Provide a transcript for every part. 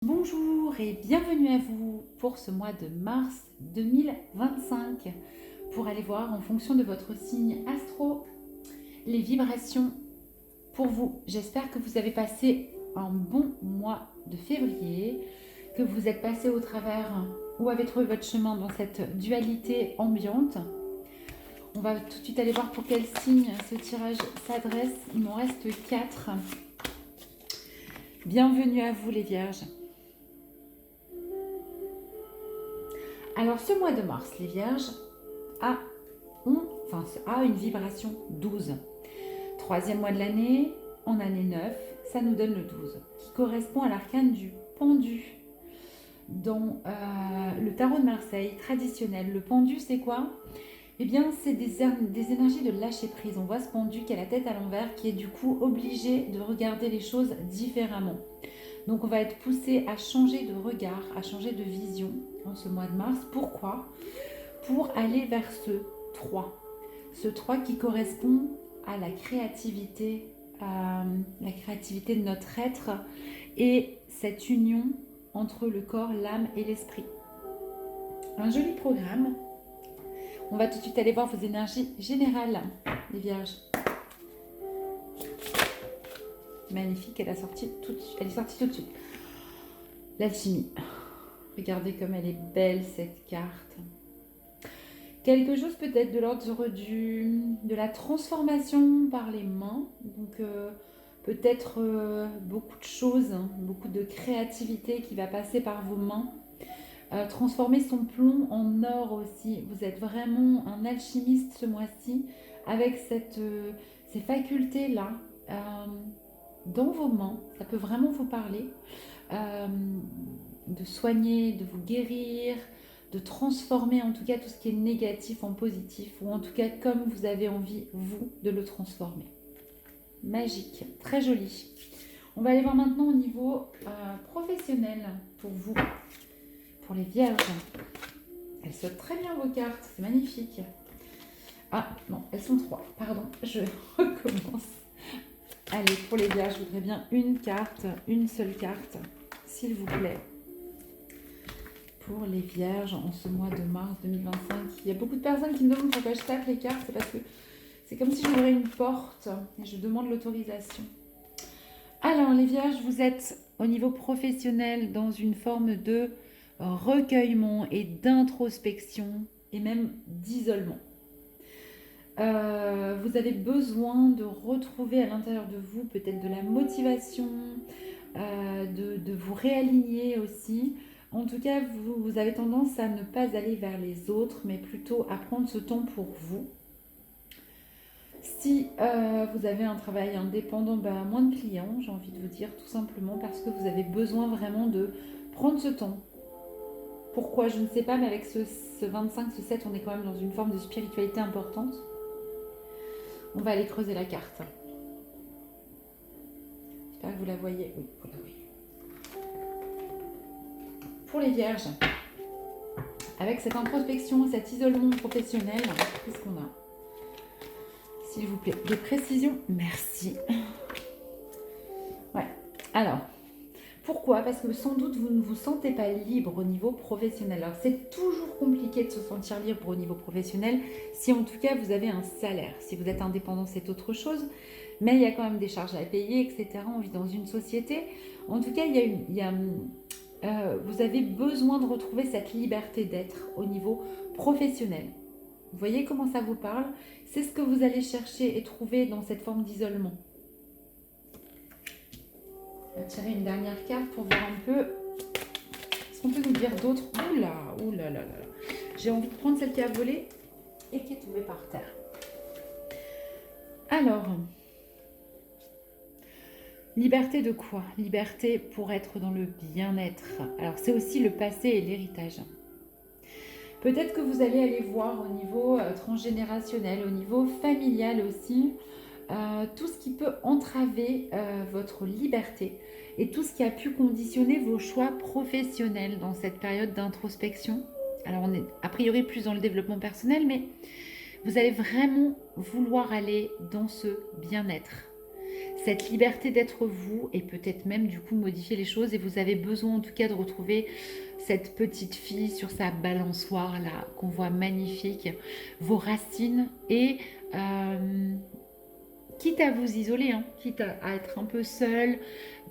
Bonjour et bienvenue à vous pour ce mois de mars 2025 pour aller voir en fonction de votre signe astro les vibrations pour vous. J'espère que vous avez passé un bon mois de février, que vous êtes passé au travers ou avez trouvé votre chemin dans cette dualité ambiante. On va tout de suite aller voir pour quel signe ce tirage s'adresse. Il m'en reste 4. Bienvenue à vous les vierges. Alors ce mois de mars, les vierges a une vibration 12. Troisième mois de l'année, en année 9, ça nous donne le 12, qui correspond à l'arcane du pendu. Dans le tarot de Marseille traditionnel, le pendu c'est quoi? Eh bien c'est des énergies de lâcher prise. On voit ce pendu qui a la tête à l'envers, qui est du coup obligé de regarder les choses différemment. Donc on va être poussé à changer de regard, à changer de vision en ce mois de mars. Pourquoi? Pour aller vers ce 3. Ce 3 qui correspond à la créativité de notre être et cette union entre le corps, l'âme et l'esprit. Un joli programme. On va tout de suite aller voir vos énergies générales, les vierges. Magnifique, elle est sortie tout de suite. L'alchimie. Regardez comme elle est belle cette carte. Quelque chose peut-être de l'ordre de la transformation par les mains. Donc peut-être beaucoup de choses, beaucoup de créativité qui va passer par vos mains. Transformer son plomb en or aussi. Vous êtes vraiment un alchimiste ce mois-ci avec ces facultés-là dans vos mains. Ça peut vraiment vous parler. De soigner, de vous guérir, de transformer en tout cas tout ce qui est négatif en positif, ou en tout cas comme vous avez envie, vous, de le transformer. Magique, très joli. On va aller voir maintenant au niveau professionnel pour vous, pour les vierges. Elles sortent très bien vos cartes, c'est magnifique. Ah non, elles sont 3, pardon, je recommence. Allez, pour les vierges, je voudrais bien une seule carte, s'il vous plaît. Pour les vierges en ce mois de mars 2025. Il y a beaucoup de personnes qui me demandent pourquoi je tape les cartes. C'est parce que c'est comme si j'ouvrais une porte et je demande l'autorisation. Alors les vierges, vous êtes au niveau professionnel dans une forme de recueillement et d'introspection et même d'isolement. Vous avez besoin de retrouver à l'intérieur de vous peut-être de la motivation, de vous réaligner aussi. En tout cas, vous avez tendance à ne pas aller vers les autres, mais plutôt à prendre ce temps pour vous. Si vous avez un travail indépendant, moins de clients, j'ai envie de vous dire, tout simplement parce que vous avez besoin vraiment de prendre ce temps. Pourquoi? Je ne sais pas, mais avec ce 25, ce 7, on est quand même dans une forme de spiritualité importante. On va aller creuser la carte. J'espère que vous la voyez. Oui, vous la voyez. Pour les vierges, avec cette introspection, cet isolement professionnel, qu'est-ce qu'on a? S'il vous plaît, des précisions, merci. Ouais, alors, pourquoi? Parce que sans doute vous ne vous sentez pas libre au niveau professionnel. Alors c'est toujours compliqué de se sentir libre au niveau professionnel si en tout cas vous avez un salaire. Si vous êtes indépendant, c'est autre chose, mais il y a quand même des charges à payer, etc. On vit dans une société. En tout cas, vous avez besoin de retrouver cette liberté d'être au niveau professionnel. Vous voyez comment ça vous parle? C'est ce que vous allez chercher et trouver dans cette forme d'isolement. On va tirer une dernière carte pour voir un peu ce qu'on peut nous dire d'autre. Oula. J'ai envie de prendre celle qui a volé et qui est tombée par terre. Alors, liberté de quoi? Liberté pour être dans le bien-être. Alors, c'est aussi le passé et l'héritage. Peut-être que vous allez aller voir au niveau transgénérationnel, au niveau familial aussi, tout ce qui peut entraver votre liberté et tout ce qui a pu conditionner vos choix professionnels dans cette période d'introspection. Alors on est a priori plus dans le développement personnel, mais vous allez vraiment vouloir aller dans ce bien-être. cette liberté d'être vous et peut-être même du coup modifier les choses. Et vous avez besoin en tout cas de retrouver cette petite fille sur sa balançoire là, qu'on voit magnifique, vos racines et quitte à vous isoler, hein, quitte à être un peu seul,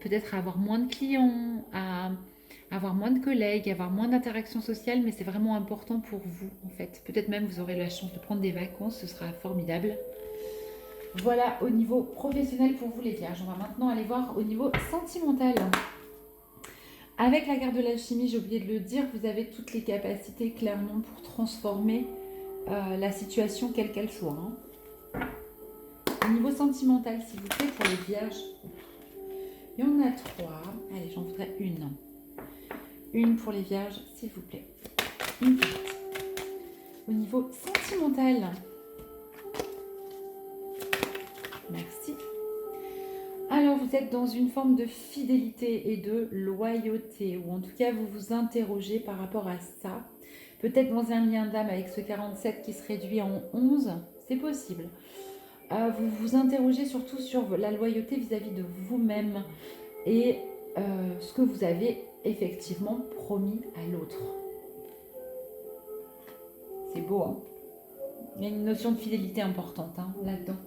peut-être à avoir moins de clients, à avoir moins de collègues, avoir moins d'interactions sociales, mais c'est vraiment important pour vous en fait. Peut-être même vous aurez la chance de prendre des vacances, ce sera formidable. Voilà au niveau professionnel pour vous les vierges. On va maintenant aller voir au niveau sentimental. Avec la carte de l'alchimie, j'ai oublié de le dire, vous avez toutes les capacités clairement pour transformer la situation quelle qu'elle soit. Hein. Au niveau sentimental, s'il vous plaît, pour les vierges, il y en a 3. Allez, j'en voudrais une. Une pour les vierges, s'il vous plaît. Une carte. Au niveau sentimental, merci. Alors, vous êtes dans une forme de fidélité et de loyauté, ou en tout cas, vous vous interrogez par rapport à ça. Peut-être dans un lien d'âme avec ce 47 qui se réduit en 11, c'est possible. Vous vous interrogez surtout sur la loyauté vis-à-vis de vous-même et ce que vous avez effectivement promis à l'autre. C'est beau, hein? Il y a une notion de fidélité importante hein, là-dedans.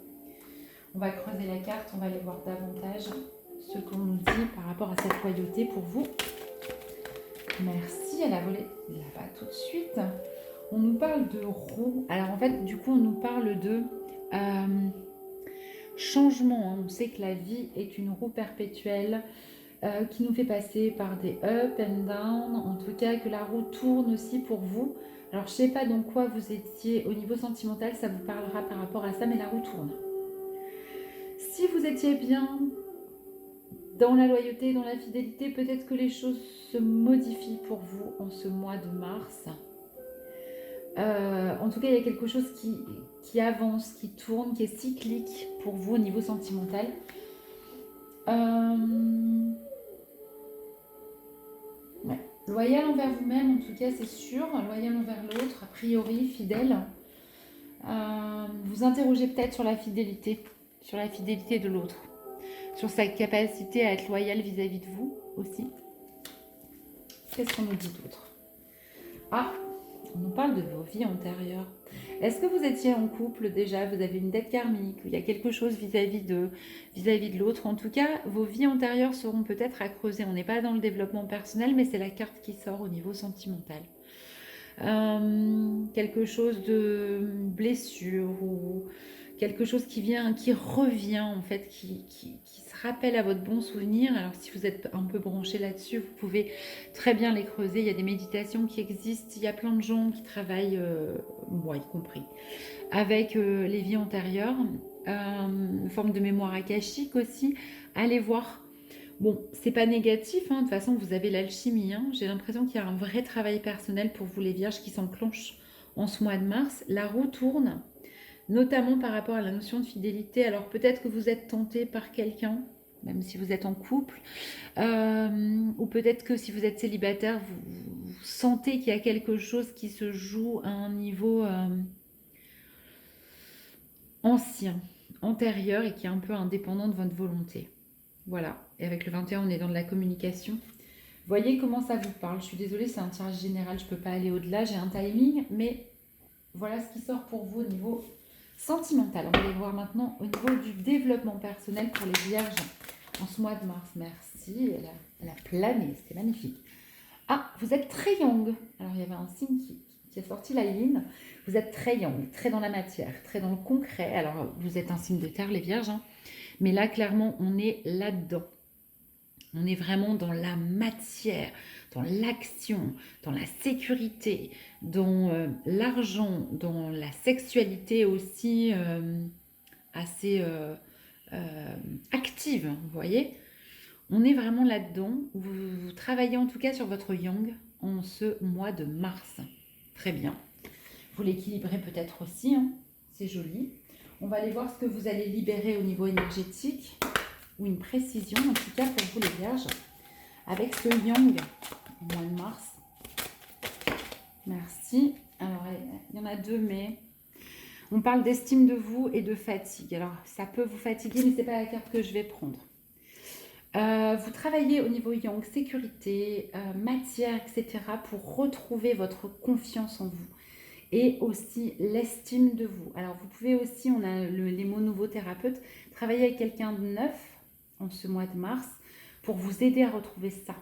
On va creuser la carte, on va aller voir davantage ce qu'on nous dit par rapport à cette loyauté pour vous. Merci, elle a volé là-bas tout de suite. On nous parle de roue. Alors en fait, du coup, on nous parle de changement. Hein. On sait que la vie est une roue perpétuelle qui nous fait passer par des up and down. En tout cas, que la roue tourne aussi pour vous. Alors, je ne sais pas dans quoi vous étiez au niveau sentimental, ça vous parlera par rapport à ça, mais la roue tourne. Si vous étiez bien dans la loyauté, dans la fidélité, peut-être que les choses se modifient pour vous en ce mois de mars. En tout cas, il y a quelque chose qui avance, qui tourne, qui est cyclique pour vous au niveau sentimental. Ouais. Loyal envers vous-même, en tout cas, c'est sûr. Loyal envers l'autre, a priori, fidèle. Vous interrogez peut-être sur la fidélité de l'autre, sur sa capacité à être loyal vis-à-vis de vous aussi. Qu'est-ce qu'on nous dit d'autre? Ah, on nous parle de vos vies antérieures. Est-ce que vous étiez en couple déjà? Vous avez une dette karmique, ou il y a quelque chose vis-à-vis de l'autre. En tout cas, vos vies antérieures seront peut-être à creuser. On n'est pas dans le développement personnel, mais c'est la carte qui sort au niveau sentimental. Quelque chose de blessure ou quelque chose qui revient en fait, qui se rappelle à votre bon souvenir. Alors si vous êtes un peu branché là-dessus, vous pouvez très bien les creuser. Il y a des méditations qui existent, il y a plein de gens qui travaillent, moi y compris, avec les vies antérieures, une forme de mémoire akashique aussi. Allez voir. Bon, c'est pas négatif, hein. De toute façon vous avez l'alchimie, hein. J'ai l'impression qu'il y a un vrai travail personnel pour vous les vierges qui s'enclenche en ce mois de mars. La roue tourne, notamment par rapport à la notion de fidélité. Alors peut-être que vous êtes tenté par quelqu'un, même si vous êtes en couple, ou peut-être que si vous êtes célibataire, vous sentez qu'il y a quelque chose qui se joue à un niveau ancien, antérieur et qui est un peu indépendant de votre volonté. Voilà, et avec le 21, on est dans de la communication. Voyez comment ça vous parle. Je suis désolée, c'est un tirage général, je ne peux pas aller au-delà, j'ai un timing, mais voilà ce qui sort pour vous au niveau sentimental. On va aller voir maintenant au niveau du développement personnel pour les vierges en ce mois de mars. Merci, elle a plané, c'était magnifique. Ah, vous êtes très yang. Alors, il y avait un signe qui a sorti la ligne. Vous êtes très yang, très dans la matière, très dans le concret. Alors, vous êtes un signe de terre, les vierges, hein. Mais là, clairement, on est là-dedans. On est vraiment dans la matière, dans l'action, dans la sécurité, dans l'argent, dans la sexualité aussi assez active, vous voyez. On est vraiment là-dedans. Vous travaillez en tout cas sur votre yang en ce mois de mars. Très bien. Vous l'équilibrez peut-être aussi, hein. C'est joli. On va aller voir ce que vous allez libérer au niveau énergétique, ou une précision, en tout cas pour vous les vierges, avec ce yang au mois de mars. Merci. Alors, il y en a deux, mais On parle d'estime de vous et de fatigue. Alors, ça peut vous fatiguer, mais ce n'est pas la carte que je vais prendre. Vous travaillez au niveau yang, sécurité, matière, etc. pour retrouver votre confiance en vous et aussi l'estime de vous. Alors, vous pouvez aussi, on a les mots nouveaux thérapeutes, travailler avec quelqu'un de neuf en ce mois de mars pour vous aider à retrouver ça,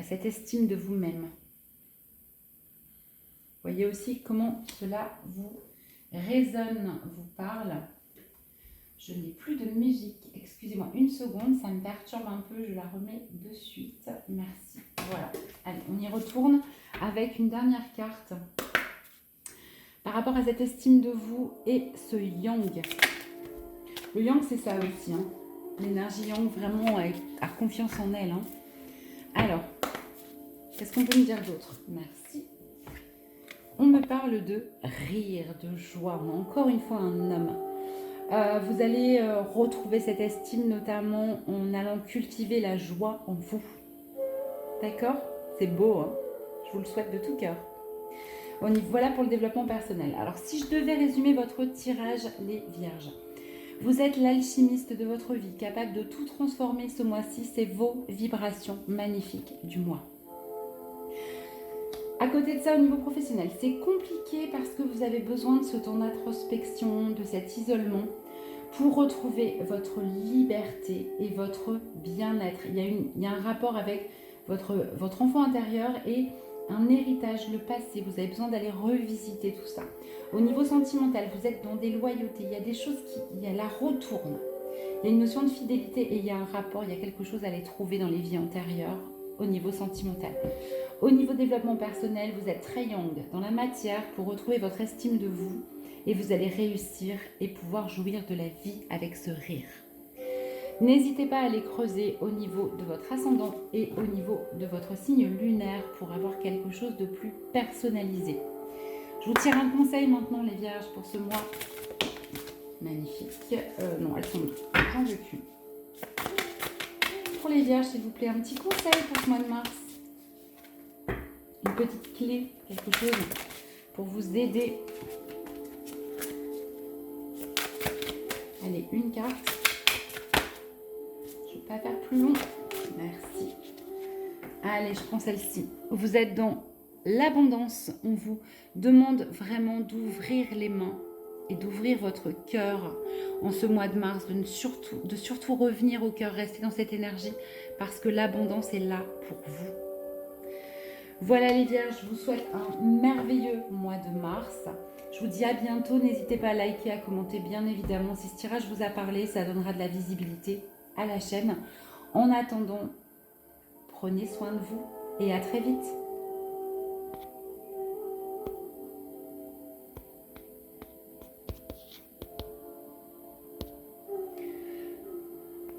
cette estime de vous-même. Voyez aussi comment cela vous résonne, vous parle. Je n'ai plus de musique. Excusez-moi une seconde, ça me perturbe un peu. Je la remets de suite. Merci. Voilà. Allez, on y retourne avec une dernière carte. Par rapport à cette estime de vous et ce yang. Le yang, c'est ça aussi. Hein. L'énergie yang, vraiment, a confiance en elle. Hein. Alors, qu'est-ce qu'on peut me dire d'autre? Merci. On me parle de rire, de joie. On a encore une fois un homme. Vous allez retrouver cette estime notamment en allant cultiver la joie en vous. D'accord? C'est beau, hein? Je vous le souhaite de tout cœur. Voilà pour le développement personnel. Alors, si je devais résumer votre tirage, les vierges, vous êtes l'alchimiste de votre vie, capable de tout transformer ce mois-ci. C'est vos vibrations magnifiques du mois. À côté de ça, au niveau professionnel, c'est compliqué parce que vous avez besoin de ce temps d'introspection, de cet isolement pour retrouver votre liberté et votre bien-être. Il y a un rapport avec votre enfant intérieur et un héritage, le passé. Vous avez besoin d'aller revisiter tout ça. Au niveau sentimental, vous êtes dans des loyautés. Il y a des choses il y a la retourne. Il y a une notion de fidélité et il y a un rapport, il y a quelque chose à aller trouver dans les vies antérieures au niveau sentimental. Au niveau développement personnel, vous êtes très yang dans la matière pour retrouver votre estime de vous et vous allez réussir et pouvoir jouir de la vie avec ce rire. N'hésitez pas à aller creuser au niveau de votre ascendant et au niveau de votre signe lunaire pour avoir quelque chose de plus personnalisé. Je vous tire un conseil maintenant les vierges pour ce mois. Magnifique. Non, elles sont plein de cul. Pour les vierges, s'il vous plaît, un petit conseil pour ce mois de mars. Une petite clé, quelque chose pour vous aider. Allez, une carte. Je ne vais pas faire plus long. Merci. Allez, je prends celle-ci. Vous êtes dans l'abondance. On vous demande vraiment d'ouvrir les mains et d'ouvrir votre cœur en ce mois de mars, de surtout revenir au cœur, rester dans cette énergie parce que l'abondance est là pour vous. Voilà les vierges, je vous souhaite un merveilleux mois de mars. Je vous dis à bientôt, n'hésitez pas à liker, à commenter bien évidemment. Si ce tirage vous a parlé, ça donnera de la visibilité à la chaîne. En attendant, prenez soin de vous et à très vite.